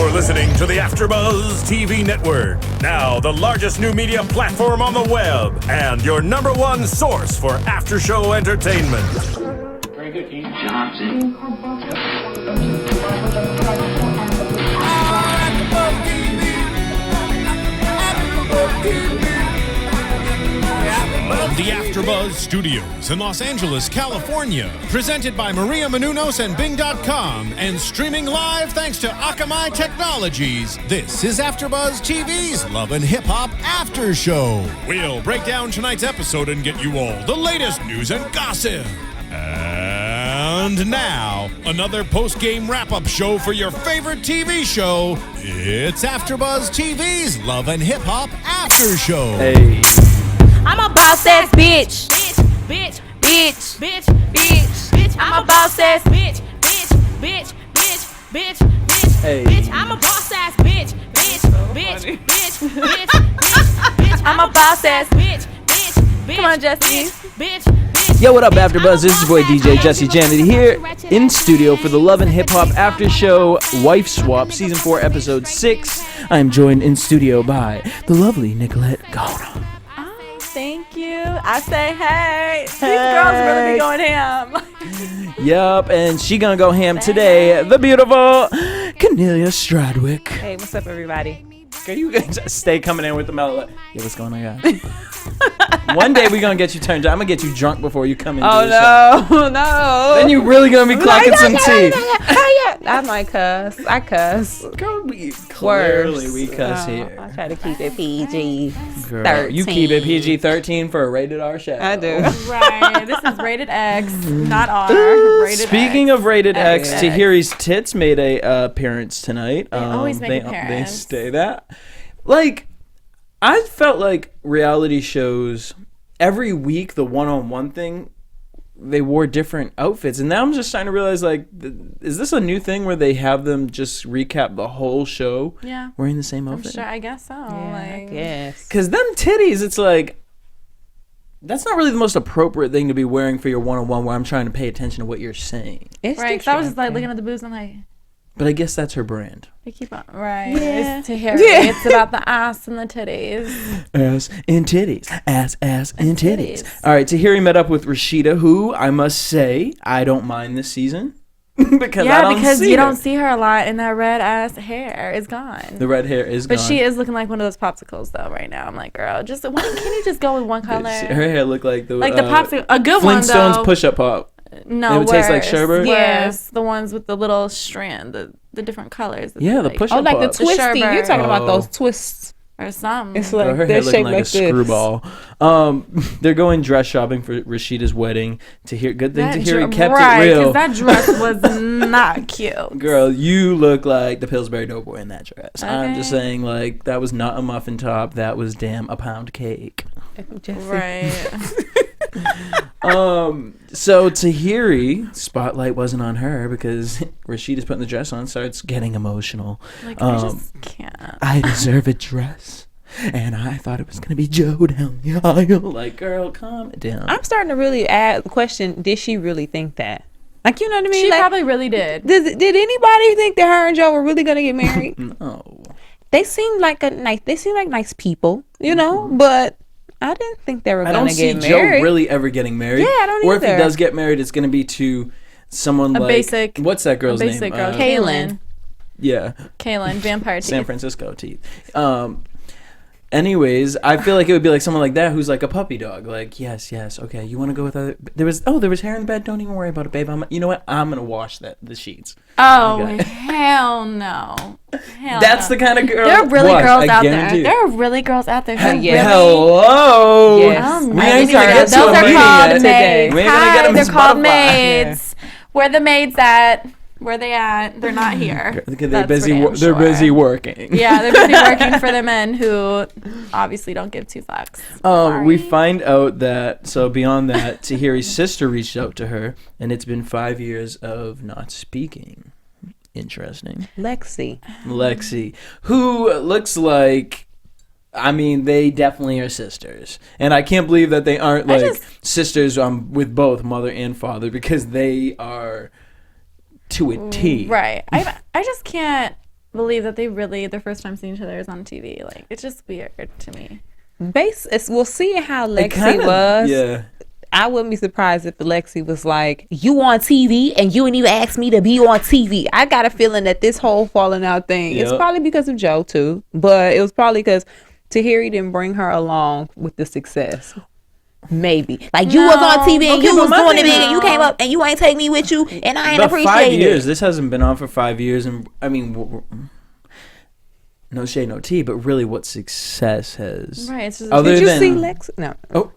You're listening to the AfterBuzz TV Network, now the largest new media platform on the web, and your number one source for after-show entertainment. Very good, Keith. Johnson. The AfterBuzz Studios in Los Angeles, California. Presented by Maria Menounos and Bing.com and streaming live thanks to Akamai Technologies. This is AfterBuzz TV's Love and Hip Hop After Show. We'll break down tonight's episode and get you all the latest news and gossip. And now, another post-game wrap-up show for your favorite TV show. It's AfterBuzz TV's Love and Hip Hop After Show. Hey. I'm a boss ass bitch. Bitch, bitch, bitch, bitch, bitch, bitch. I'm a boss ass bitch. Bitch, bitch, bitch, bitch, bitch, Hey. bitch. I'm a boss ass bitch. Bitch, bitch, bitch, bitch, bitch, bitch. I'm a boss ass bitch. Bitch, bitch. Come on, Jesse. Bitch, bitch. Yo, what up, AfterBuzz? This is your boy DJ Jesse Janedy here in studio for the Love and Hip Hop After Show Wife Swap Season 4 Episode 6. I am joined in studio by the lovely Nicolette Gaona. Thank you. I say hey. These girls really be going ham. Yup, and she gonna go ham today. The beautiful Kennelia Stradwick. Hey, what's up, everybody? Girl, you guys stay coming in with the melody. Yeah, what's going on, guys? One day we gonna get you turned. I'm gonna get you drunk before you come in. Oh no. Then you really gonna be clocking some tea. I might cuss. I cuss. Girl, clearly we cuss here. I try to keep it PG. Girl, 13. you keep it PG-13 for a rated R show. I do. Right. This is rated X, not R. Rated Speaking X. of rated X, X. Tahiry's tits made a appearance tonight. They always make They appearance. stay that. Like, I felt like reality shows, every week, the one-on-one thing, they wore different outfits. And now I'm just starting to realize, like, is this a new thing where they have them just recap the whole show Yeah. wearing the same I'm outfit? sure. I guess so. Like, Yes. Because them titties, it's like, that's not really the most appropriate thing to be wearing for your one-on-one where I'm trying to pay attention to what you're saying. It's right. 'Cause I was just like looking at the boobs. I'm like, But I guess that's her brand. they keep on. Right. Yeah. It's Tahiry. Yeah. It's about the ass and the titties. Ass and titties. Ass and titties. titties. All right, Tahiry met up with Rashida, who I must say I don't mind this season because I don't because see you her. don't see her a lot, and that red ass hair is gone. The red hair is But gone. she is looking like one of those popsicles though right now. I'm like, girl, just can you just go with one color? Her hair looked like the popsicle, a good one though. Flintstones push-up pop. No, It would taste like worse. sherbet? Yes, the ones with the little strand, the different colors. Yeah, the like, push-up Oh, like the pop. twisty. sherbet. You're talking about Oh. those twists. or something. It's like her hair they're looking shaped like like a screwball. They're going dress shopping for Rashida's wedding. Good thing Tahiry kept right, it real. because that dress was not cute. Girl, you look like the Pillsbury Doughboy in that dress. I'm just Okay. saying, like, that was not a muffin top. That was damn a pound cake. Right. So Tahiry, spotlight wasn't on her because Rashida's putting the dress on, starts getting emotional. Like, I just can't. I deserve a dress. And I thought it was going to be Joe down the aisle. Like, girl, calm it down. I'm starting to really ask the question, did she really think that? Like, you know what I mean? She Like, probably really did. did anybody think that her and Joe were really going to get married? No. They seemed like nice people, you know, but I didn't think they were I going don't to see get Joe married. really ever getting married. Yeah, I don't Or if he either. does get married, it's going to be to someone A like... basic- What's that girl's name? Basic girl. Kaylin. Yeah. Kaylin, vampire teeth. San Francisco teeth. Anyways, I feel like it would be like someone like that who's like a puppy dog. Like, yes, okay, you want to go with other... There was hair in the bed. Don't even worry about it, babe. You know what? I'm going to wash the sheets. Oh, Okay. hell no. Hell That's no. the kind of girl... There are really Watch, girls I out there. guarantee it. There are really girls out there who yeah. Hello. Yes. We I ain't didn't gonna even get get to Those a are meeting called yet. maids. We ain't gonna get Hi, them they're as called butterfly. maids. Where the maids at? Where they at? They're not here. They're That's busy. for damn They're sure. busy working. Yeah, they're busy working for the men who obviously don't give two fucks. We Sorry. find out that, so beyond that, Tahiry's sister reached out to her, and it's been 5 years of not speaking. Interesting. Lexi, who looks like, I mean, they definitely are sisters. And I can't believe that they aren't like sisters with both mother and father, because they are to a T. Right. I just can't. believe that their first time seeing each other is on TV. Like, it's just weird to me. We'll see how Lexi was. Yeah. I wouldn't be surprised if Lexi was like, you on TV and you ain't even asked me to be on TV. I got a feeling that this whole falling out thing is probably because of Joe too, but it was probably because Tahiry didn't bring her along with the success. Maybe. Like, you was on TV and you was doing it big and you came up and you ain't take me with you and I ain't appreciate 5 years. it. This hasn't been on for 5 years. And I mean, no shade, no tea, but really what success has. Right. It's just, Did you see Lexi? No. Oh.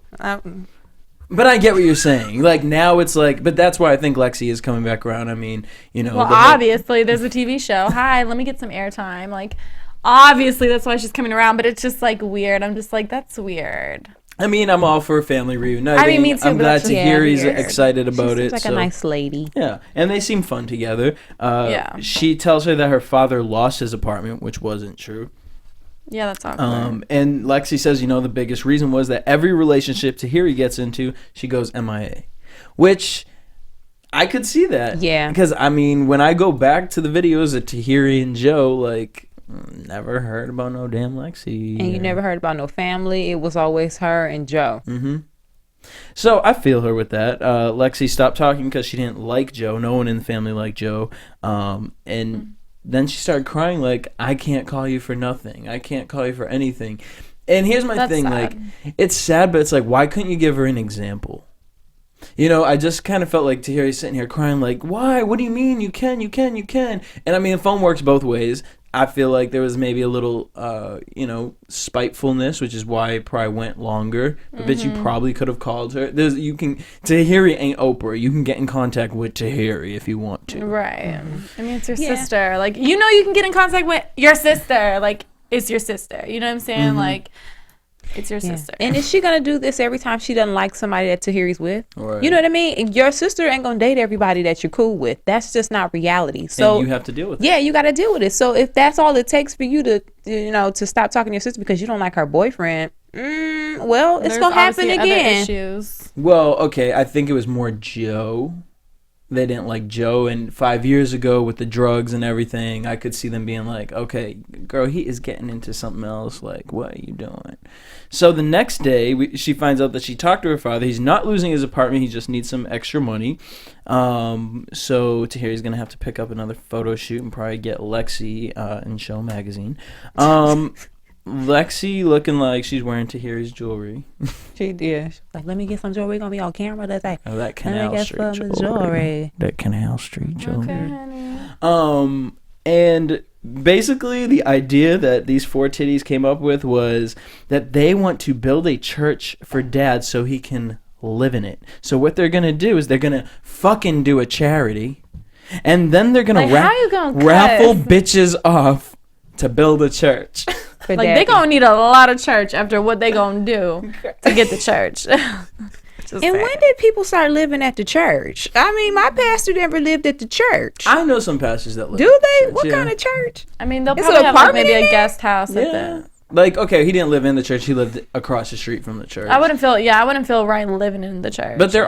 But I get what you're saying. Like, now it's like, but that's why I think Lexi is coming back around. I mean, you know. well, obviously, there's a TV show. Hi, let me get some airtime. Like, obviously, that's why she's coming around, but it's just, like, weird. I'm just like, that's weird. I mean, I'm all for a family reunion. I mean, me too, I'm but glad that's to just hear he's weird. excited about She it. seems like a nice lady. Yeah, and they seem fun together. Yeah. She tells her that her father lost his apartment, which wasn't true. Yeah, that's awkward. And Lexi says, you know, the biggest reason was that every relationship Tahiry gets into, she goes MIA. Which, I could see that. Yeah. Because, I mean, when I go back to the videos of Tahiry and Joe, like, never heard about no damn Lexi. And you never heard about no family. It was always her and Joe. Mm-hmm. So I feel her with that. Lexi stopped talking because she didn't like Joe. No one in the family liked Joe. And then she started crying like, I can't call you for nothing. I can't call you for anything. And here's my thing. sad. Like, it's sad, but it's like, why couldn't you give her an example? You know, I just kind of felt like Tahiry's sitting here crying like, why? What do you mean? You can. And I mean, the phone works both ways. I feel like there was maybe a little, spitefulness, which is why it probably went longer. But bitch, you probably could have called her. Tahiry ain't Oprah. You can get in contact with Tahiry if you want to. Right. I mean, it's your sister. Like, you know, you can get in contact with your sister. Like, it's your sister. You know what I'm saying? Like, it's your sister. And is she going to do this every time she doesn't like somebody that Tahiry's with? Right. You know what I mean? Your sister ain't going to date everybody that you're cool with. That's just not reality. So And you have to deal with it. Yeah, you got to deal with it. So if that's all it takes for you to, to stop talking to your sister because you don't like her boyfriend, well, it's going to happen obviously again. Other issues. Well, okay, I think it was more Joe. They didn't like Joe, and 5 years ago with the drugs and everything, I could see them being like, okay, girl, he is getting into something else. Like, what are you doing? So the next day, she finds out that she talked to her father. He's not losing his apartment. He just needs some extra money. So Tahiry's going to have to pick up another photo shoot and probably get Lexi in Show Magazine. Lexi looking like she's wearing Tahiry's jewelry. She did. She's like, let me get some jewelry. We're going to be on camera that day. Oh, that Canal Street jewelry. jewelry. That Canal Street jewelry. Okay, honey. And basically the idea that these four titties came up with was that they want to build a church for Dad so he can live in it. So what they're going to do is they're going to fucking do a charity, and then they're going to Like, how you gonna raffle cuss? bitches off to build a church. For Like, Daddy. they gonna need a lot of church after what they gonna do to get the church. And when did people start living at the church? I mean, my pastor never lived at the church. I know some pastors that live Do at the they? church, What yeah. kind of church? I mean, they'll It's probably an have like, apartment maybe in a there? guest house at Yeah. the. Like, okay, he didn't live in the church. He lived across the street from the church. I wouldn't feel right living in the church. But there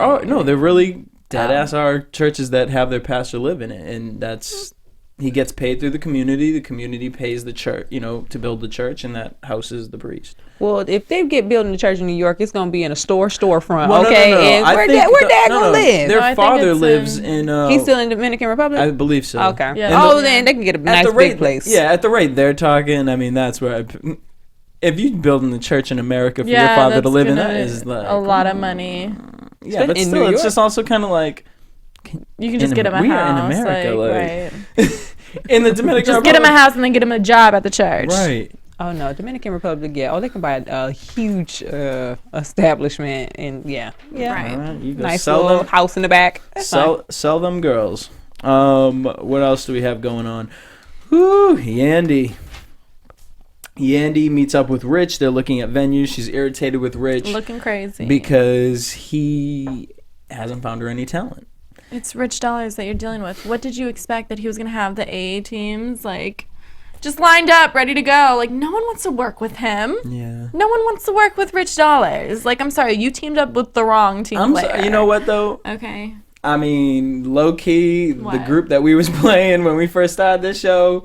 really dead ass are churches that have their pastor live in it, and that's he gets paid through the community. The community pays the church, to build the church, and that houses the priest. Well, if they get building a church in New York, it's gonna be in a storefront. Well, okay, no. and I where think Dad gonna live? Their No, I think father it's lives in- in. He's still in the Dominican Republic. I believe so. Okay. Yeah. Oh, then they can get a nice big place. Yeah, at the rate they're talking, I mean, that's where. If you building the church in America for your yeah, father to that's live in, gonna that is like a lot of money. Yeah, but In still, New it's York. just also kind of like. You can just get him a we house. are in America, right. In the Dominican Just Republic. get him a house and then get him a job at the church. Right. Oh no, Dominican Republic. Yeah. Oh, they can buy a huge establishment, and yeah. Right. All right, you go Nice sell little them. house in the back. That's fine. Sell them girls. What else do we have going on? Whew, Yandy. Yandy meets up with Rich. They're looking at venues. She's irritated with Rich Looking crazy. because he hasn't found her any talent. It's rich dollars that you're dealing with. What did you expect that he was going to have the A teams, like, just lined up, ready to go? Like, no one wants to work with him. Yeah. No one wants to work with rich dollars. Like, I'm sorry, you teamed up with the wrong team player. You know what, though? Okay. I mean, low-key, the What? group that we was playing when we first started this show,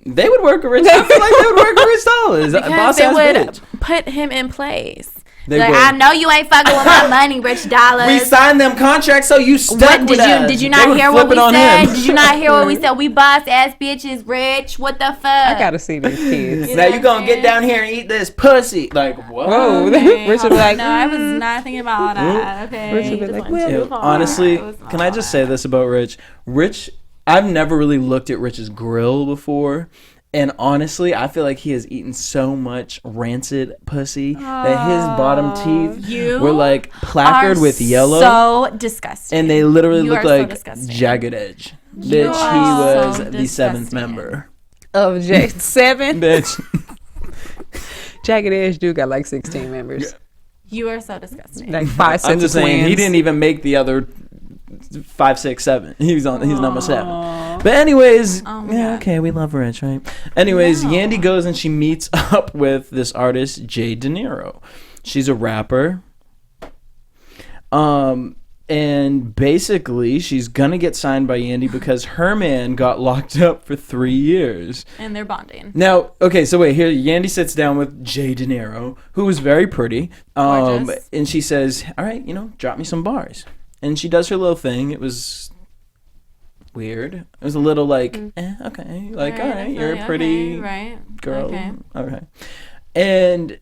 They would work with Rich. I feel like they would work with Rich Dollars. Because they would put him in place. They like, would. I know you ain't fucking with my money, Rich Dollars. We signed them contracts, so you stuck with us. Did you not hear what we said? Did you not hear what we said? We boss ass bitches, Rich. What the fuck? I gotta see these kids. Now you gonna get down here and eat this pussy? Like what? Whoa, Okay, Rich would be like, no, I was not thinking about all that. Okay. Rich would be Just like, went too well, far. Honestly, It was not can I just say this about Rich? Rich, I've never really looked at Rich's grill before. And honestly, I feel like he has eaten so much rancid pussy that his bottom teeth were like placard with yellow. So disgusting. And they literally You look are so like disgusting. Jagged Edge. You Bitch, are he was so the seventh disgusting. member. of J7. Bitch. Jagged Edge do got like 16 members. You are so disgusting. Like 5 sets I'm just of saying, he twins. didn't even make the other 5, 6, 7. He's number 7. But anyways, Oh my yeah, God. okay, we love Rich, right? Anyways, No. Yandy goes and she meets up with this artist, Jay De Niro. She's a rapper. And basically, she's gonna get signed by Yandy because her man got locked up for 3 years. And they're bonding. Now, okay, so wait, here Yandy sits down with Jay De Niro, who is very pretty. Gorgeous. And she says, all right, drop me some bars. And she does her little thing. It was weird. It was a little like, okay. Like, all right, you're a pretty girl. Okay. And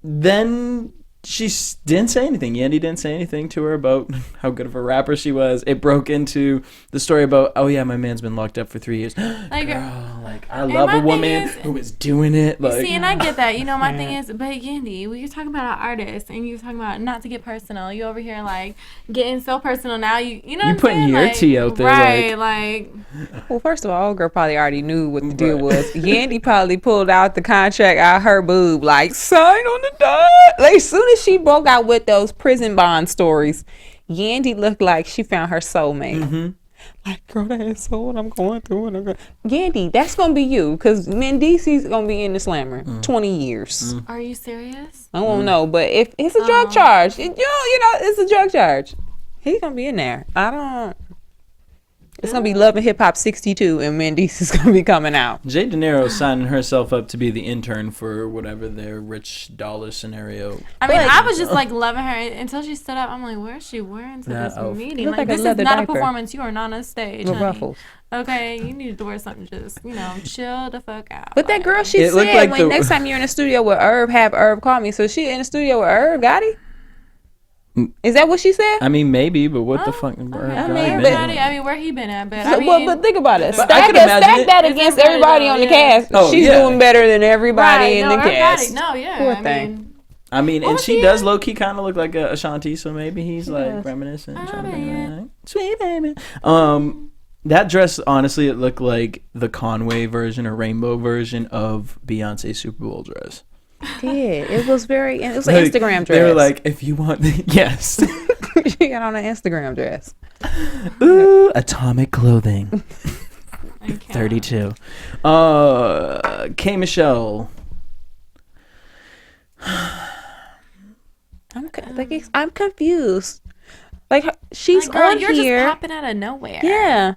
then she didn't say anything. Yandy didn't say anything to her about how good of a rapper she was. It broke into the story about, oh yeah, my man's been locked up for 3 years. Like, girl, like I love my a thing woman is- who is doing it. Like, See, and I get that. My thing is, but Yandy, when you're talking about an artist and you're talking about not to get personal, you over here like getting so personal now. You know what I'm putting saying? your Like, tea out there, right? Like, Well, first of all, old girl probably already knew what the deal was. Yandy probably pulled out the contract out her boob, like, sign on the dot. Like, as soon as she broke out with those prison bond stories, Yandy looked like she found her soulmate. Mm-hmm. Like, girl, that is so what I'm going through. Yandy, that's going to be you, because Mendici's going to be in the slammer 20 years. are you serious? I won't know, but if it's a drug charge, it's a drug charge. He's going to be in there. It's going to be Love and Hip Hop 62, and Mendice is going to be coming out. Jay De Niro signing herself up to be the intern for whatever their Rich Dollar scenario. I mean, I was just like loving her until she stood up. I'm like, where is she wearing to this meeting? Look Like, like a this is leather not diaper. a performance. You are not on stage. With honey. ruffles. Okay, you need to wear something just, chill the fuck out. But that girl, she It looked said like when next time you're in the studio with Herb, have Herb call me. So she in the studio with Herb, got it? Is that what she said? I mean, maybe, but what the fuck? Okay. Where he been at? But But think about it. But I could imagine Stack it. that It's against everybody everybody though, on the yeah. cast. Oh, She's yeah. doing better than everybody in the cast. No, yeah. Poor I thing. mean, I mean, and was she he does in? low key kind of look like a Ashanti, so maybe he's like reminiscent. trying to be like, sweet baby. That dress, honestly, it looked like the Conway version or rainbow version of Beyonce's Super Bowl dress. It was very. It was Like, an Instagram dress. They were like, if you want, yes. she got on an Instagram dress. Ooh, Atomic Clothing. I can't. 32. K. Michelle. I'm confused. Like she's Like, girl, on you're here. just popping out of nowhere. Yeah.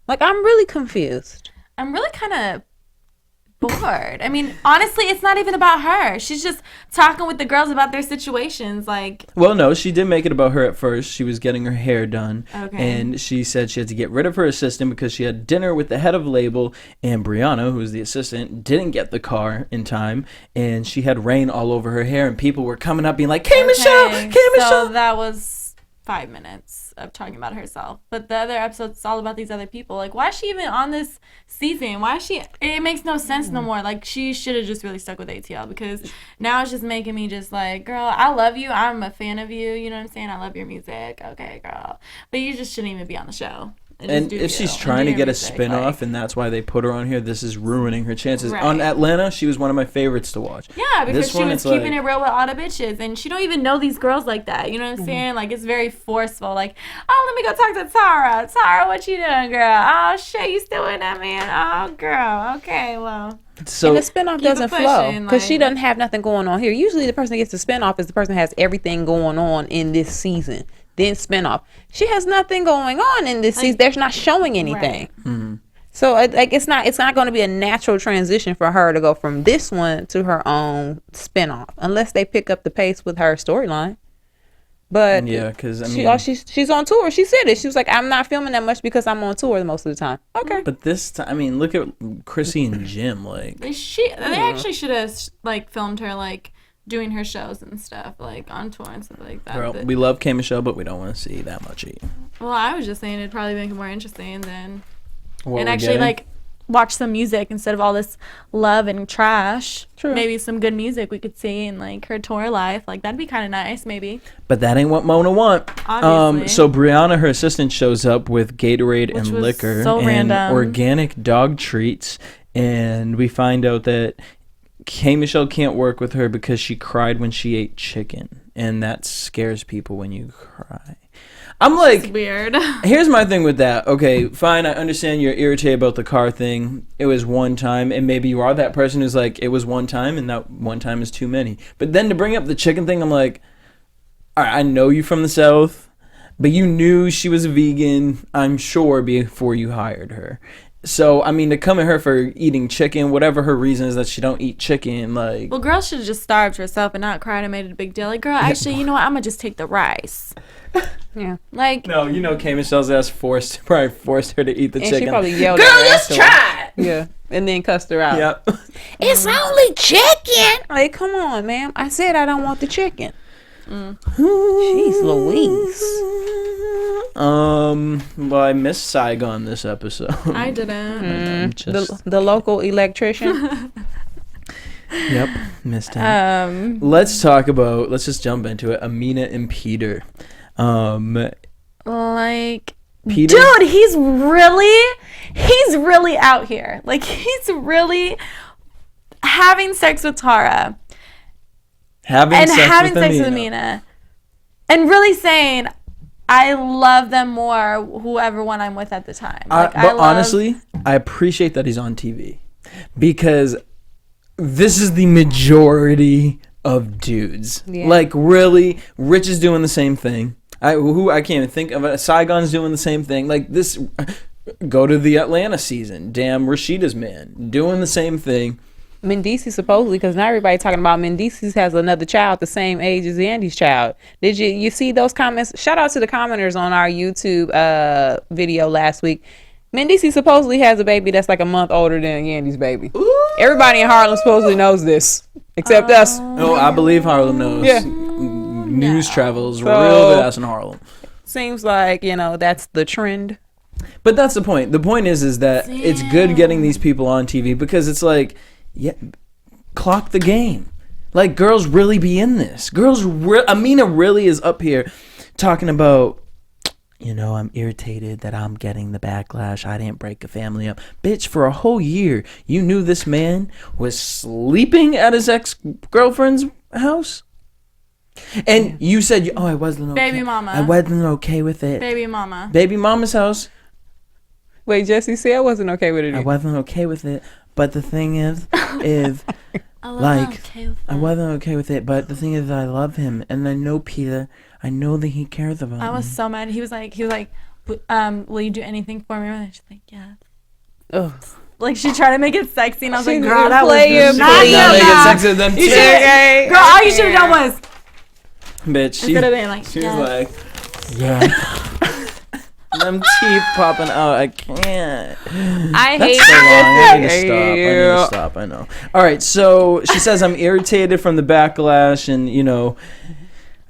Like I'm really confused. I'm really kind of bored. I mean, honestly, it's not even about her. She's just talking with the girls about their situations. Like, Well, no, she did make it about her at first. She was getting her hair done. Okay. And she said she had to get rid of her assistant because she had dinner with the head of label, and Brianna, who was the assistant, didn't get the car in time, and she had rain all over her hair, and people were coming up being like, K. Michelle! K. Michelle! So that was 5 minutes of talking about herself. But the other episode's all about these other people. Like, why is she even on this season? Why is she... It makes no sense no more. Like, she should have just really stuck with ATL because now it's just making me just like, girl, I love you. I'm a fan of you. You know what I'm saying? I love your music. Okay, girl. But you just shouldn't even be on the show. And if she's trying to get a spin-off and that's why they put her on here, this is ruining her chances. Right. On Atlanta, she was one of my favorites to watch. Yeah, because This she one, was it's like- keeping it real with all the bitches, and she don't even know these girls like that. You know what I'm saying? Like, it's very forceful. Like, oh, let me go talk to Tara. Tara, what you doing, girl? Oh shit, you still in that man? Oh, girl. Okay, well. So And the spinoff keep it doesn't pushing, flow because she like- doesn't have nothing going on here. Usually, the person that gets the spinoff is the person that has everything going on in this season. Then spinoff. She has nothing going on in this season. They're not showing anything. Right. So like it's not going to be a natural transition for her to go from this one to her own spinoff unless they pick up the pace with her storyline. But yeah, because I mean, she's on tour. She said it. She was like, I'm not filming that much because I'm on tour most of the time. Okay. But this time, I mean, look at Chrissy and Jim. Like they actually should have like filmed her like doing her shows and stuff like on tour and stuff like that. Girl, we love K Michelle, but we don't want to see that much of you. Well, I was just saying it'd probably make it more interesting than What and we're actually getting? like watch some music instead of all this love and trash. True. Maybe some good music we could see in like her tour life. Like that'd be kind of nice, maybe. But that ain't what Mona want. Obviously. So Brianna, her assistant, shows up with Gatorade Which and was liquor so and random. organic dog treats, and we find out that K Michelle can't work with her because she cried when she ate chicken, and that scares people when you cry. I'm like, It's weird. here's my thing with that. Okay, fine, I understand you're irritated about the car thing. It was one time, and maybe you are that person who's like, it was one time, and that one time is too many. But then to bring up the chicken thing, I'm like, all right, I know you from the South, but you knew she was a vegan, I'm sure, before you hired her. So, I mean, to come at her for eating chicken, whatever her reason is that she don't eat chicken, like... Well, girl should have just starved herself and not cried and made it a big deal. Like, girl, actually, you know what? I'm gonna just take the rice. Yeah. Like, No, you know K Michelle's ass probably forced her to eat the And chicken. she probably yelled girl, at her let's afterwards. try it. Yeah. And then cussed her out. Yep. It's only chicken. Like, come on, ma'am. I said I don't want the chicken. Jeez Louise. Well, I missed Saigon this episode. I didn't. The local electrician. Yep, missed him. Let's just jump into it. Amina and Peter. Like, Peter, dude, he's really out here. Like, he's really having sex with Tara having sex with Amina, and really saying, I love them more, whoever one I'm with at the time. Like, honestly, I appreciate that he's on TV because this is the majority of dudes. Yeah. Like, really, Rich is doing the same thing. I can't even think of it. Saigon's doing the same thing. Like, this, go to the Atlanta season. Damn, Rashida's man doing the same thing. Mendici supposedly, because now everybody talking about Mendici has another child the same age as Yandy's child. Did you see those comments? Shout out to the commenters on our YouTube video last week. Mendici supposedly has a baby that's like a month older than Yandy's baby. Ooh. Everybody in Harlem supposedly knows this, except us. Oh, I believe Harlem knows. Yeah. News travels real fast in Harlem. Seems like, that's the trend. But that's the point. The point is that it's good getting these people on TV because it's like, yeah, clock the game. Like, girls really be in this. Amina really is up here talking about, I'm irritated that I'm getting the backlash. I didn't break a family up. Bitch, for a whole year, you knew this man was sleeping at his ex-girlfriend's house? And you said, I wasn't okay. Baby mama. I wasn't okay with it. Baby mama. Baby mama's house. Wait, Jesse said I wasn't okay with it. I wasn't okay with it. But the thing is I wasn't okay with it. But the thing is, I love him, and I know Peter. I know that he cares about me. I was so mad. He was like, will you do anything for me? And she's like, yeah. Ugh. Like, she tried to make it sexy, and I was like, She girl, that was playing, not please. good Make it enough. sexy with them You too. should, girl, all you should have done was Bitch, she instead of being like, was yeah. like, yeah. Them teeth popping out. I can't. I That's hate so long. I need to it. stop. I need to stop. I know. All right. So she says, I'm irritated from the backlash, and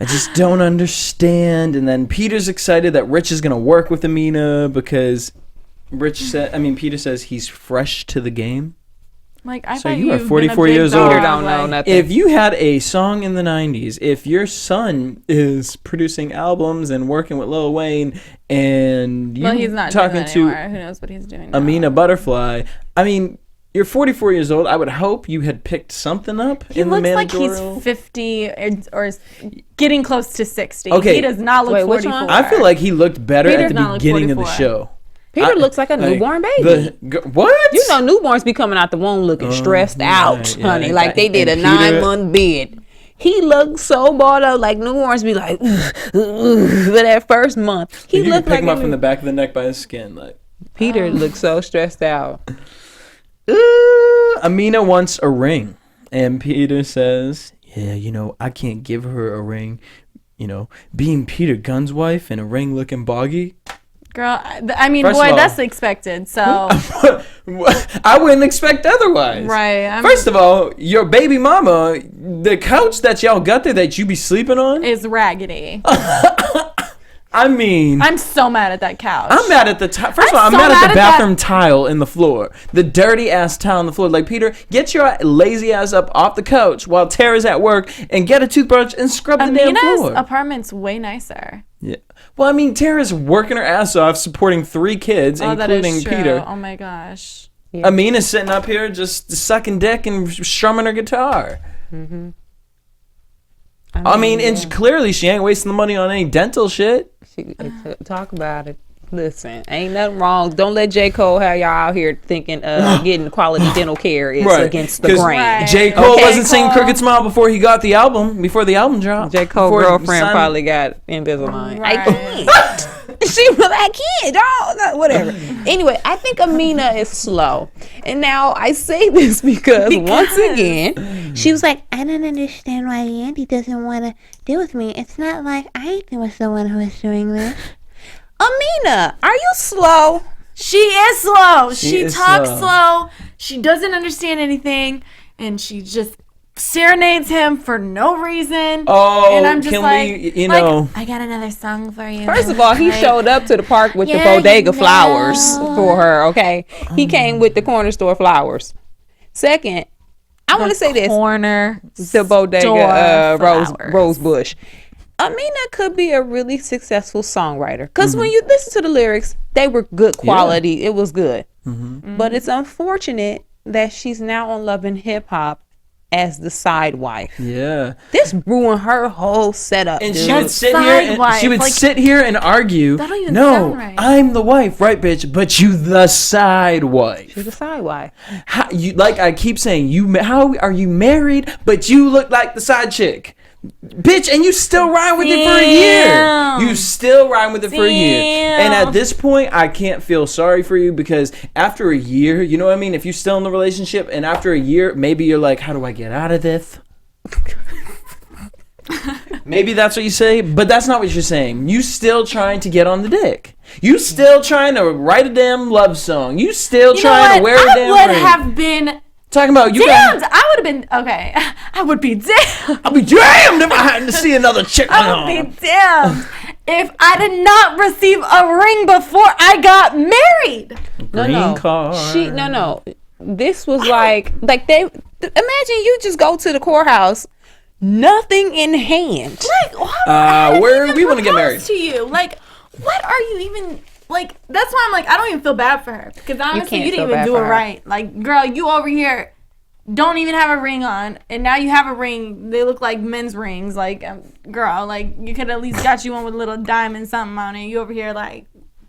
I just don't understand. And then Peter's excited that Rich is gonna work with Amina because Peter says he's fresh to the game. Like, I So thought you are you've 44 been a big years old. dog, Peter don't know like- nothing. If you had a song in the 90s, if your son is producing albums and working with Lil Wayne, and you Well, he's not talking doing that to anymore. Who knows what he's doing now. Amina Butterfly, I mean, you're 44 years old. I would hope you had picked something up He in the looks like managerial. he's 50 or getting close to 60. Okay. He does not look Wait, which 44. one? I feel like he looked better Peter at does the not look beginning of the 44. show. Peter looks like a newborn baby. What? You know, newborns be coming out the womb looking stressed out, yeah, honey. yeah. Like they did a And Peter- 9-month bid. He looked so balled up, like newborns be like, for that first month. He You can looked pick like him up from the back of the neck by his skin, like. Peter looks so stressed out. Amina wants a ring, and Peter says, "Yeah, I can't give her a ring. Being Peter Gunn's wife and a ring looking boggy." Girl, I mean, First boy, of all- that's expected. So I wouldn't expect otherwise. right, First of all, your baby mama, the couch that y'all got there that you be sleeping on, is raggedy. I mean, I'm so mad at that couch. I'm mad at the first of all, I'm so mad at mad the at bathroom tile in the floor. The dirty ass tile on the floor. Like, Peter, get your lazy ass up off the couch while Tara's at work and get a toothbrush and scrub the damn Amina's floor. apartment's way nicer. Yeah. Well, I mean, Tara's working her ass off supporting 3 kids, That including is true. Peter. Oh my gosh. Yeah. Amina's sitting up here just sucking dick and strumming her guitar. Mm-hmm. I mean, and clearly she ain't wasting the money on any dental shit. Talk about it. Listen, ain't nothing wrong. Don't let J. Cole have y'all out here thinking getting quality dental care is against the 'Cause grain. Right. J. Cole Okay. wasn't singing Crooked Smile before he got the album, before the album dropped. J. Cole's Before girlfriend Son- probably got Invisalign. Right. I can't. She was like, I can't, dog. No, whatever. Anyway, I think Amina is slow. And now I say this because once again, She was like, I don't understand why Yandy doesn't want to deal with me. It's not like I was the one who was doing this. Amina, are you slow? She is slow. She is talks slow. slow. She doesn't understand anything, and she just serenades him for no reason. Oh, and I'm just can like, we, I got another song for you. First of all, he showed up to the park with the bodega flowers for her, okay? He came with the corner store flowers. Second, I want to say this. Corner The bodega store rose bush. Amina could be a really successful songwriter because when you listen to the lyrics, they were good quality. It was good. But it's unfortunate that she's now on Love and Hip Hop as the side wife. Yeah. This ruined her whole setup. And dude. she would sit here and she would sit here and argue. That don't even No, sound right." I'm the wife, right, bitch? But you the side wife. She's a side wife. How, you like I keep saying how are you married? But you look like the side chick. Bitch, and you still ride with it for a year. Damn. You still ride with it for a year. Damn. And at this point, I can't feel sorry for you because after a year, you know what I mean? If you're still in the relationship and after a year, maybe you're like, how do I get out of this? Maybe that's what you say, but that's not what you're saying. You still trying to get on the dick. You still trying to write a damn love song. You still trying to wear a damn I would ring. have been Talking about you damned. got. I would have been okay. I would be damned. I'll be damned if I had to see another chick. I would be damned if I did not receive a ring before I got married. No. card. No. This was like they imagine you just go to the courthouse, nothing in hand. Like, why where even we wanna get married? propose to you? Like, what are you even like? That's why I'm like, I don't even feel bad for her because honestly, can't you didn't feel even bad do for it her. right. Like, girl, you over here don't even have a ring on, and now you have a ring. They look like men's rings. Like, girl, like you could at least got you one with a little diamond something on it. You over here like.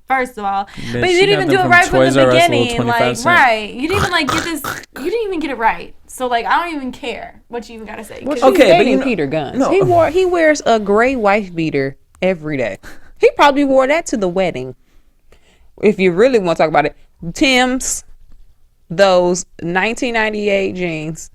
First of all, Bitch, but you she didn't even got do them it from right from Toys the R Us, little beginning. 25 Like, cent. right. You didn't even like get this. You didn't even get it right. So like, I don't even care what you even gotta say. 'Cause She's Okay, but dating you know- Peter Guns. no. He wears a gray wife beater every day. He probably wore that to the wedding. If you really want to talk about it, Tim's, those 1998 jeans.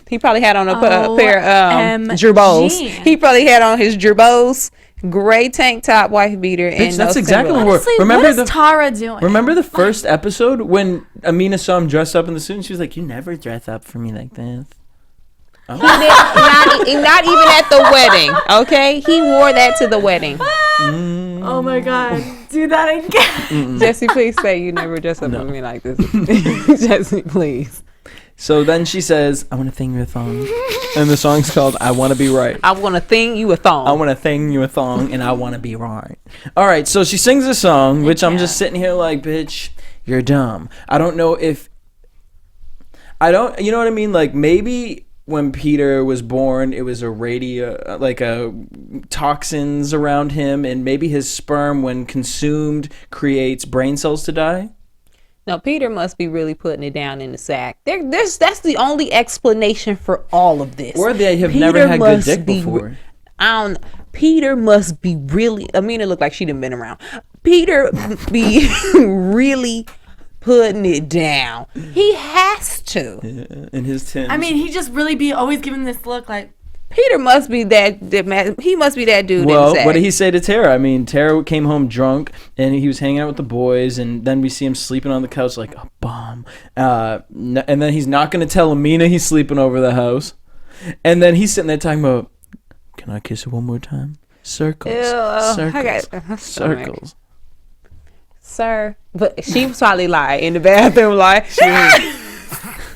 He probably had on a pair of Gerbos. He probably had on his Gerbos, gray tank top, wife beater, Bitch, and that's no exactly what Timberlands. we're. Honestly, what is Tara doing? Remember the first episode when Amina saw him dressed up in the suit and she was like, "You never dress up for me like this." Not even at the wedding. Okay, he wore that to the wedding. Oh my god, do that again. Jesse, please say you never dress up with me like this. Jesse, please. So then she says, "I want to thing you a thong," and the song's called "I Want to Be Right." I want to thing you a thong. I want to thing you a thong, and I want to be right. All right, so she sings a song, which I'm just sitting here like, bitch, you're dumb. I don't know if... you know what I mean? Like, maybe when Peter was born, it was toxins around him, and maybe his sperm, when consumed, creates brain cells to die. No, Peter must be really putting it down in the sack. That's the only explanation for all of this. Or they have Peter never had good must dick be before. I don't. Peter must be really. Amina looked like she done been around. Peter be really putting it down. He has to. Yeah, in his Timbs. I mean, he just really be always giving this look like. Peter must be that he must be that dude. Well, what did he say to Tara? I mean, Tara came home drunk, and he was hanging out with the boys, and then we see him sleeping on the couch like a bum. And then he's not going to tell Amina he's sleeping over the house. And then he's sitting there talking about, can I kiss her one more time? Circles. Circles. Sir. But she was probably like in the bathroom like,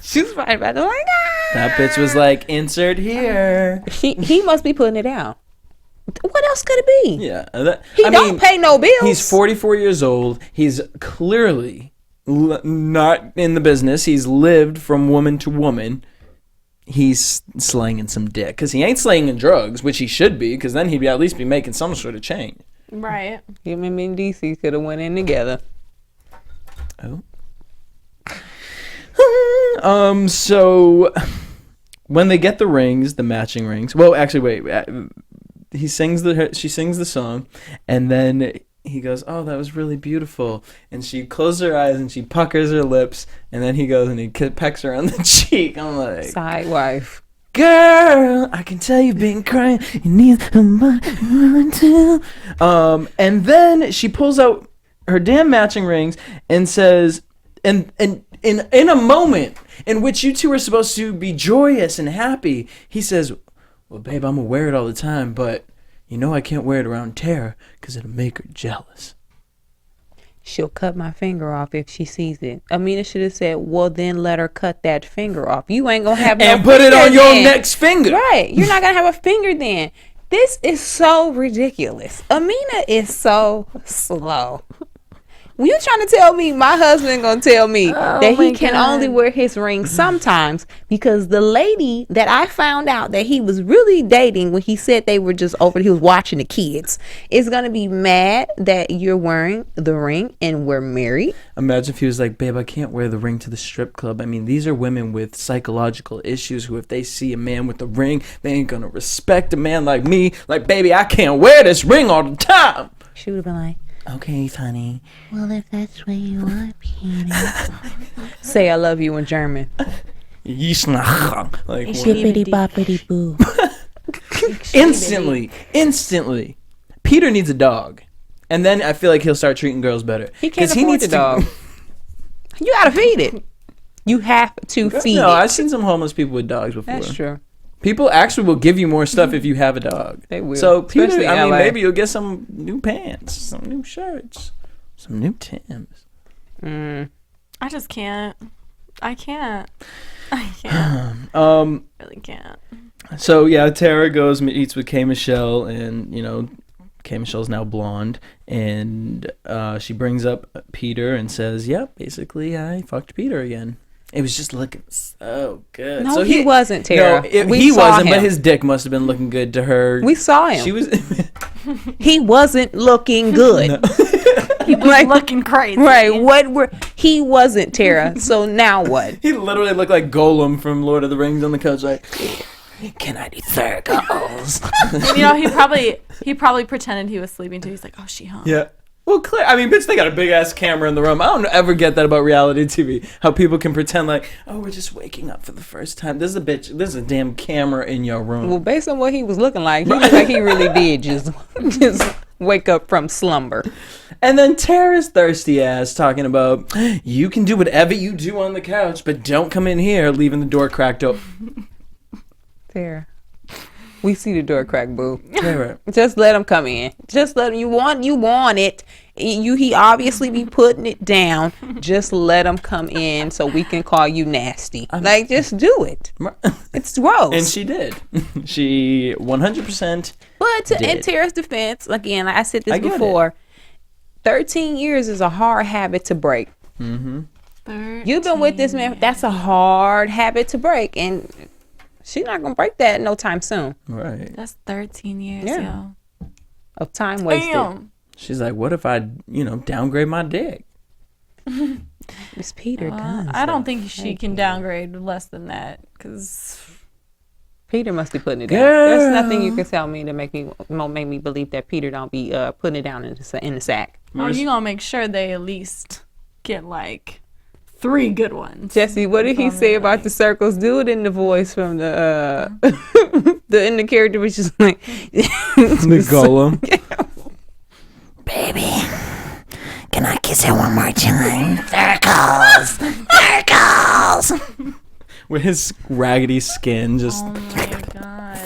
she was probably about to like, that bitch was like, insert here. He must be putting it down. What else could it be? Yeah. He don't pay no bills. He's 44 years old. He's clearly not in the business. He's lived from woman to woman. He's slanging some dick. Because he ain't slanging drugs, which he should be, because then he'd at least be making some sort of change. Right. Him and DC could have went in together. Oh. So when they get the rings, the matching rings. Well, actually, wait. She sings the song, and then he goes, "Oh, that was really beautiful." And she closes her eyes and she puckers her lips, and then he goes and he pecks her on the cheek. I'm like, side wife. Girl, I can tell you've been crying. You need somebody to. And then she pulls out her damn matching rings and says, and in a moment in which you two are supposed to be joyous and happy, he says, "Well, babe, I'm gonna wear it all the time, but you know I can't wear it around Tara because it'll make her jealous." She'll cut my finger off if she sees it. Amina should have said, well, then let her cut that finger off. You ain't going to have no and put it on your next finger. Right. You're not going to have a finger then. This is so ridiculous. Amina is so slow. You trying to tell me my husband gonna tell me that he can only wear his ring sometimes because the lady that I found out that he was really dating when he said they were just over, he was watching the kids, is gonna be mad that you're wearing the ring and we're married. Imagine if he was like, babe, I can't wear the ring to the strip club. I mean, these are women with psychological issues who if they see a man with a ring, they ain't gonna respect a man like me. Like, baby, I can't wear this ring all the time. She would have been like, okay, honey. Well, if that's what you want, Peter. Say I love you in German. Like, Shippity boppity boo. Instantly. Peter needs a dog. And then I feel like he'll start treating girls better. He can't afford a dog. You gotta feed it. You have to feed it. No, I've seen some homeless people with dogs before. That's true. People actually will give you more stuff if you have a dog. They will. So, Peter, Especially I mean, LA. maybe you'll get some new pants, some new shirts, some new Timbs. I just can't. I can't. Really can't. So, yeah, Tara goes, eats with K. Michelle, and, you know, K. Michelle's now blonde, and she brings up Peter and says, yep, basically, I fucked Peter again. It was just looking so good. No, so he wasn't, Tara. No, he wasn't, but his dick must have been looking good to her. We saw him. She was. He wasn't looking good. No. He was looking crazy. Right. He wasn't, Tara. So now what? He literally looked like Gollum from Lord of the Rings on the couch, like, can I do circles? You know, he probably pretended he was sleeping too. He's like, oh, she hung. Yeah. Well, clear. I mean, bitch, they got a big ass camera in the room. I don't ever get that about reality TV. How people can pretend like, oh, we're just waking up for the first time. There's a damn camera in your room. Well, based on what he was looking like, he looked like he really did just wake up from slumber. And then Tara's thirsty ass talking about, you can do whatever you do on the couch, but don't come in here, leaving the door cracked open. Tara. We see the door crack, boo. Tara. Just let him come in. Just let him. You want it. He obviously be putting it down. Just let him come in so we can call you nasty. Like, just do it. It's gross. And she did. She 100%. But in Tara's defense, again, like I said this before, 13 years is a hard habit to break. Mm-hmm. You've been with this man. That's a hard habit to break, and she's not gonna break that no time soon. Right. That's 13 years, yo. Of time wasted. Damn. She's like, what if I, downgrade my dick? It's Peter Gunn. I don't think she can downgrade less than that, because Peter must be putting it down. There's nothing you can tell me to make me believe that Peter don't be putting it down in the sack. Oh, you gonna make sure they at least get like 3 good ones. Jesse, what did he say about the circles? Do it in the voice from the in the character, which is like the golem. Baby, can I kiss her one more time? Circles. With his raggedy skin just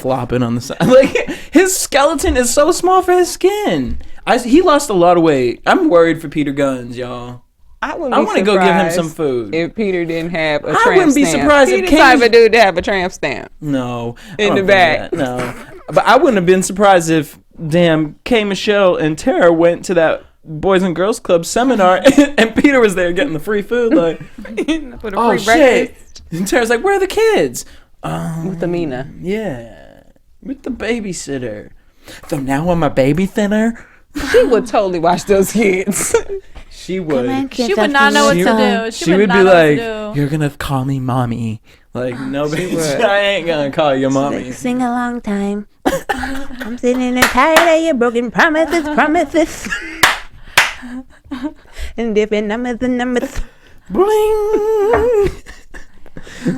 flopping on the side. Like, his skeleton is so small for his skin. He lost a lot of weight. I'm worried for Peter Guns, y'all. I want to go give him some food. If Peter didn't have a tramp I wouldn't be stamp. surprised He's if the type of dude to have a tramp stamp. No. In the back. No. But I wouldn't have been surprised if K. Michelle and Tara went to that Boys and Girls Club seminar and Peter was there getting the free food. Like, Put a oh, free shit. breakfast. And Tara's like, where are the kids? With Amina. Yeah. With the babysitter. So now I'm a babysitter? She would totally watch those kids. She would. She would not know what to do. She would be like, you're going to call me mommy. Like, no, bitch, I ain't going to call you mommy. Like, sing a long time. I'm sitting there tired of your broken promises. And different numbers. Bling.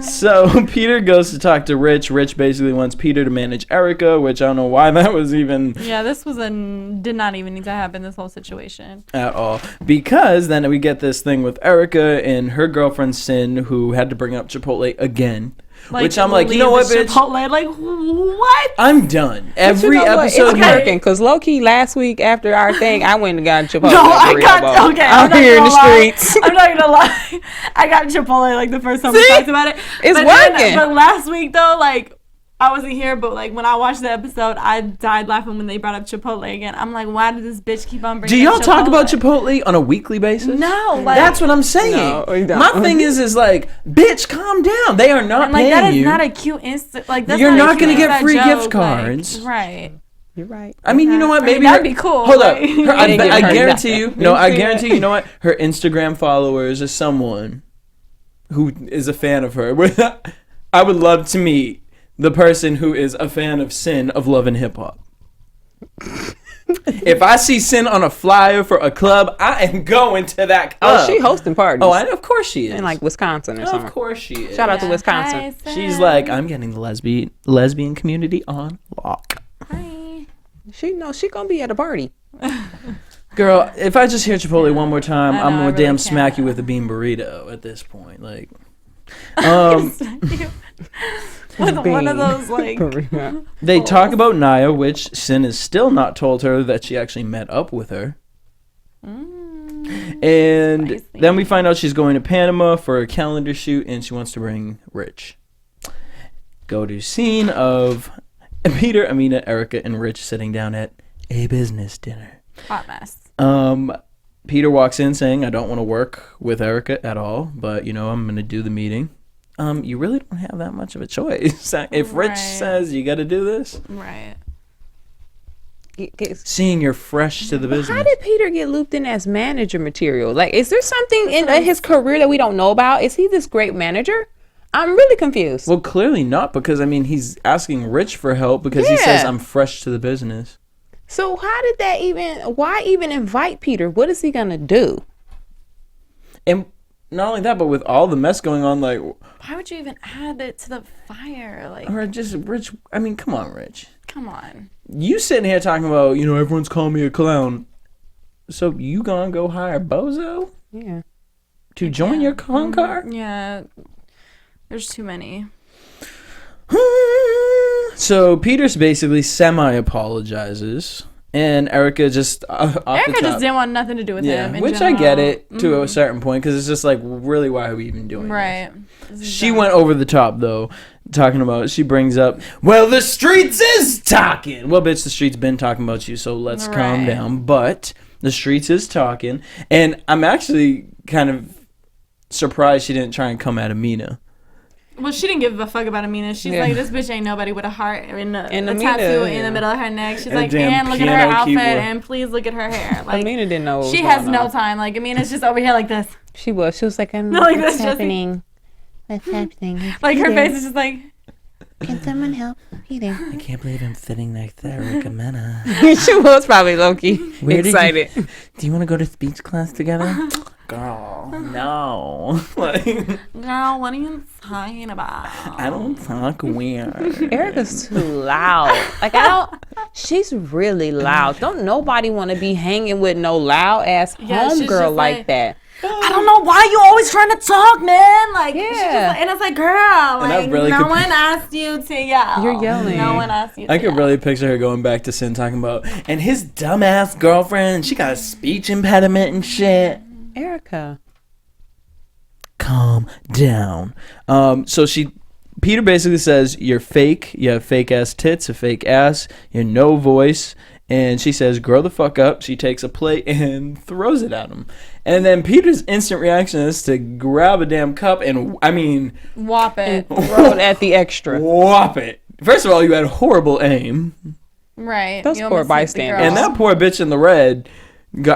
So Peter goes to talk to Rich. Rich basically wants Peter to manage Erica, which I don't know why that was even... Yeah, this did not even need to happen, this whole situation. At all. Because then we get this thing with Erica and her girlfriend Sin, who had to bring up Chipotle again. Like, which I'm like, you know what, bitch? Chipotle, like, what? I'm done. Every episode... It's working, because low-key last week after our thing, I went and got Chipotle. No, I'm here in the streets. I'm not gonna lie. I got Chipotle like the first time we talked about it. It's working. But last week though, like, I wasn't here, but like when I watched the episode, I died laughing when they brought up Chipotle again. I'm like, why did this bitch keep on bringing? Do y'all up Chipotle? talk about Chipotle on a weekly basis? No, like, that's what I'm saying. No, we don't. My thing is like, bitch, calm down. They are not like, paying that is you. not a cute instant. Like, that's You're not going to get free joke, gift cards, like, right? You're right. I mean, you know what? Maybe that'd be cool. Hold up. Like, I guarantee you. No, I guarantee you. You know what? Her Instagram followers is someone who is a fan of her. I would love to meet the person who is a fan of Sin of Love and Hip Hop. If I see Sin on a flyer for a club, I am going to that club. Oh, she hosting parties. Oh, of course she is. In like Wisconsin or something. Of course she is. Shout out to Wisconsin. Hi, She's like, I'm getting the lesbian community on lock. Hi. She knows she gonna be at a party. Girl, if I just hear Chipotle one more time, I'm gonna I really damn smack can't. you with a bean burrito at this point. Like, With one of those like they talk about Naya, which Sin has still not told her that she actually met up with her. And spicy. then we find out she's going to Panama for a calendar shoot, and she wants to bring Rich. Go to scene of Peter, Amina, Erica, and Rich sitting down at a business dinner. hot mess. Peter walks in saying, I don't want to work with Erica at all, but, you know, I'm going to do the meeting. You really don't have that much of a choice. If Rich says you got to do this. Right. Seeing you're fresh to the business. How did Peter get looped in as manager material? Like, is there something in his career that we don't know about? Is he this great manager? I'm really confused. Well, clearly not, because, I mean, he's asking Rich for help because he says, I'm fresh to the business. So how did that why even invite Peter? What is he going to do? And not only that, but with all the mess going on, like... Why would you even add it to the fire? Like, Or just, Rich, I mean, come on, Rich. come on. You sitting here talking about, you know, everyone's calling me a clown. So you gonna go hire Bozo? Yeah. To join your con car? Yeah. There's too many. So Peter's basically semi-apologizes. And Erica just Erica just didn't want nothing to do with him. In which general. I get it to a certain point, because it's just like, really, why are we even doing Right. this? She went over the top, though, talking about, she brings up, well, the streets is talking. Well, bitch, the streets been talking about you, so let's calm down. But the streets is talking. And I'm actually kind of surprised she didn't try and come at Amina. Well, she didn't give a fuck about Amina. She's like, this bitch ain't nobody with a heart and a tattoo in the middle of her neck. She's like, and look at her outfit and please look at her hair. Like, Amina didn't know. She has no time. Like, Amina's just over here like this. She was like, No, like what's this, happening? What's happening? Like her face is just like. Can someone help Peter? I can't believe I'm sitting next to Erica Mena. She was probably low-key excited. Do you want to go to speech class together? Girl, no. Like, Girl, what are you talking about? I don't talk weird. Erica's too loud. Like, she's really loud. Don't nobody want to be hanging with no loud ass homegirl like that. I don't know why you always trying to talk, man. Like, yeah. And it's like, girl, like, really no one asked you to yell. You're yelling. No one asked you to I could really picture her going back to Sin talking about, and his dumbass girlfriend, she got a speech impediment and shit. Erica. Calm down. Peter basically says, you're fake. You have fake ass tits, a fake ass, you're no voice. And she says, grow the fuck up. She takes a plate and throws it at him. And then Peter's instant reaction is to grab a damn cup and, whop it. Throw it at the extra. Whop it. First of all, you had horrible aim. Right. Those poor bystanders. And that poor bitch in the red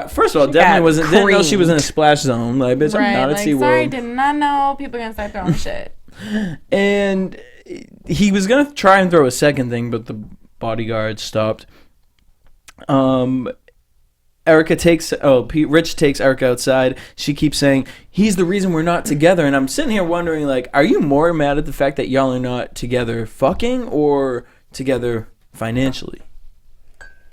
first of all, definitely didn't know she was in a splash zone. Like, bitch, I'm not at SeaWorld. Sorry, did not know people are going to start throwing shit. And he was going to try and throw a second thing, but the bodyguard stopped. Rich takes Erica outside. She keeps saying, he's the reason we're not together. And I'm sitting here wondering, like, are you more mad at the fact that y'all are not together fucking or together financially?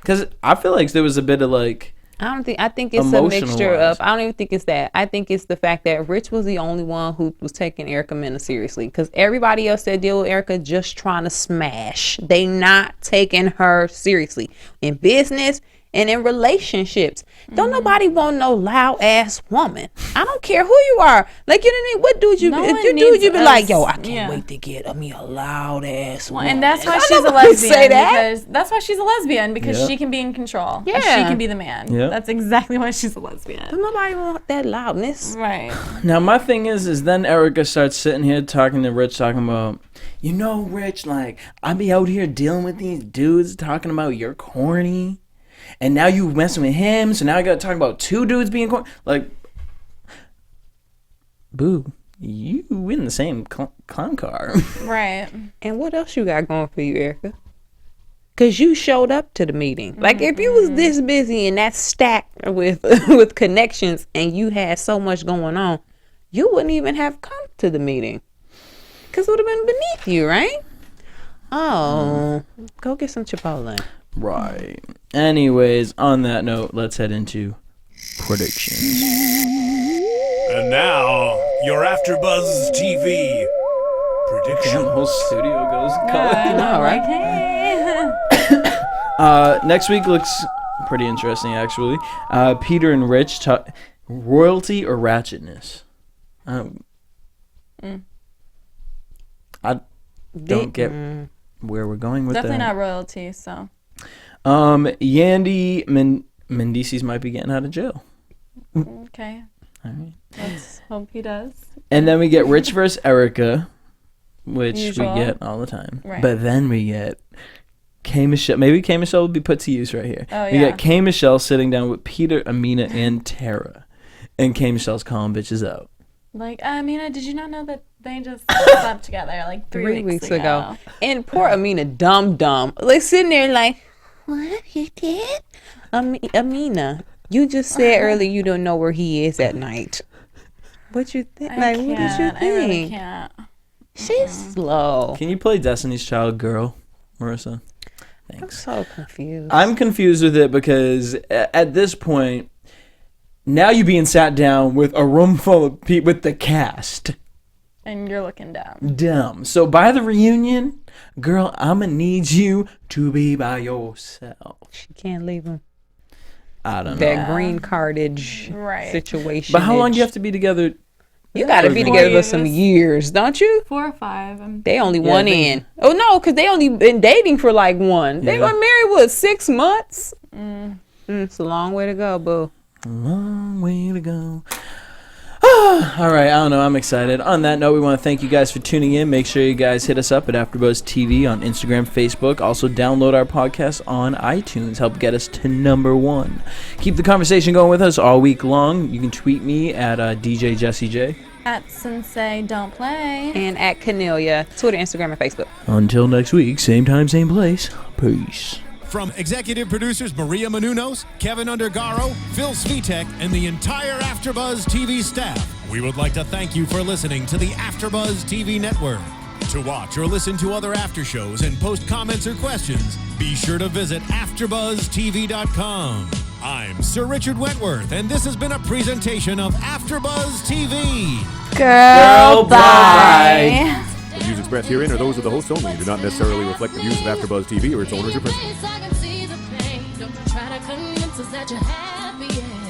Because I feel like there was a bit of, like, I think it's a mixture of, I don't even think it's that. I think it's the fact that Rich was the only one who was taking Erica Mena seriously. Because everybody else that deal with Erica just trying to smash. They not taking her seriously. In business and in relationships. Don't nobody want no loud ass woman. I don't care who you are. Like, you know what I mean? What dude you be like, yo, I can't wait to get me a loud ass woman. And that's why she's a lesbian. Because that's why she's a lesbian, because she can be in control. Yeah. She can be the man. Yeah. That's exactly why she's a lesbian. Don't nobody want that loudness. Right. Now my thing is then Erica starts sitting here talking to Rich, talking about, you know, Rich, like, I be out here dealing with these dudes talking about you're corny. And now you messing with him, so now I gotta talk about two dudes being like, boo, you in the same clown car. Right. And what else you got going for you, Erica? Because you showed up to the meeting. Like, if you was this busy and that stacked with connections and you had so much going on, you wouldn't even have come to the meeting. Because it would have been beneath you, right? Oh, go get some Chipotle. Right. Anyways, on that note, let's head into predictions. And now, your AfterBuzz TV prediction. Damn, the whole studio goes color. I know, right? Next week looks pretty interesting, actually. Peter and Rich talk royalty or ratchetness. I don't get where we're going with Definitely that. not royalty, so. Yandy Mendices might be getting out of jail. Okay. All right. Let's hope he does. And then we get Rich versus Erica, which Usual. we get all the time. Right. But then we get K. Michelle. Maybe K. Michelle will be put to use right here. Oh, we get K. Michelle sitting down with Peter, Amina, and Tara. And K. Michelle's calling bitches out. Like, Amina, did you not know that they just slept together like 3 weeks ago? And poor Amina, dumb. Like, sitting there like, What? You did? Amina, you just said earlier you don't know where he is at night. What you think? Like, what did you think? I really can't. She's slow. Can you play Destiny's Child girl, Marissa? Thanks. I'm so confused. I'm confused with it because at this point, now you're being sat down with a room full of people with the cast. And you're looking dumb. Dumb. So by the reunion, girl, I'ma need you to be by yourself. She can't leave him. I don't know. That green cardage situation. But how long do you have to be together? You got to be together for some years, don't you? 4 or 5. They only one in. Oh, no, because they only been dating for like one. They were married, 6 months? It's a long way to go, boo. A long way to go. All right, I don't know. I'm excited. On that note, we want to thank you guys for tuning in. Make sure you guys hit us up at AfterBuzz TV on Instagram, Facebook. Also, download our podcast on iTunes. Help get us to #1. Keep the conversation going with us all week long. You can tweet me at DJ Jesse J. At Sensei Don't Play. And at Kennelia, Twitter, Instagram, and Facebook. Until next week, same time, same place. Peace. From executive producers Maria Menounos, Kevin Undergaro, Phil Svitek, and the entire AfterBuzz TV staff, we would like to thank you for listening to the AfterBuzz TV network. To watch or listen to other after shows and post comments or questions, be sure to visit AfterBuzzTV.com. I'm Sir Richard Wentworth, and this has been a presentation of AfterBuzz TV. Girl, bye. The views expressed herein are those of the hosts only and do not necessarily reflect the views of AfterBuzz TV or its owners or principals. I can see the pain. Don't try to convince us that you're happy.